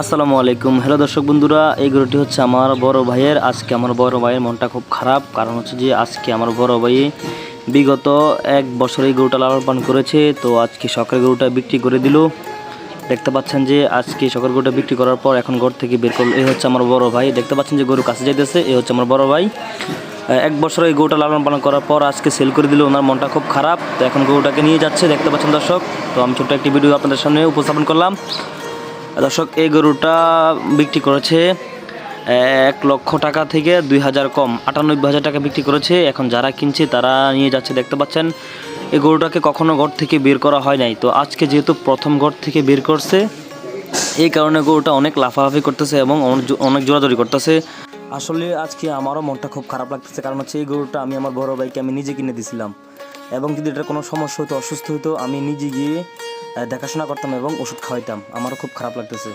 আসসালামু আলাইকুম। হ্যালো দর্শক বন্ধুরা, এই গরুটি হচ্ছে আমার বড় ভাইয়ের। আজকে আমার বড় ভাইয়ের মনটা খুব খারাপ, কারণ হচ্ছে যে আজকে আমার বড় ভাই বিগত 1 বছর এই গরুটা লালন পালন করেছে। তো আজকে সকালে গরুটা বিক্রি করে দিল। দেখতে পাচ্ছেন যে আজকে সকাল গরুটা বিক্রি করার পর এখন ঘর থেকে বের করলো। এই হচ্ছে আমার বড় ভাই। দেখতে পাচ্ছেন যে গরু কাছে যাইতেছে। এই হচ্ছে আমার বড় ভাই। 1 বছর এই গরুটা লালন পালন করার পর আজকে সেল করে দিল। ওনার মনটা খুব খারাপ। তো এখন গরুটাকে নিয়ে যাচ্ছে, দেখতে পাচ্ছেন দর্শক। তো আমি ছোট্ট একটি ভিডিও আপনাদের সামনে উপস্থাপন করলাম। দর্শক, এই গরুটা বিক্রি করেছে 1 লক্ষ টাকা থেকে 2,000 কম, 98,000 টাকা বিক্রি করেছে। এখন যারা কিনছে তারা নিয়ে যাচ্ছে, দেখতে পাচ্ছেন। এই গরুটাকে কখনো ঘর থেকে বের করা হয় নাই, তো আজকে যেহেতু প্রথম ঘর থেকে বের করছে, এই কারণে গরুটা অনেক লাফালাফি করতেছে এবং অনেক জোরাজোরি করতেছে। আসলে আজকে আমারও মনটা খুব খারাপ লাগতেছে, কারণ হচ্ছে এই গরুটা আমি আমার বড় ভাইকে আমি নিজে কিনে দিয়েছিলাম, এবং যদি এটা কোনো সমস্যা হতো, অসুস্থ হতো, আমি নিজে গিয়ে দেখাশোনা করতাম এবং ওষুধ খাওয়াইতাম। আমারও খুব খারাপ লাগতেছে।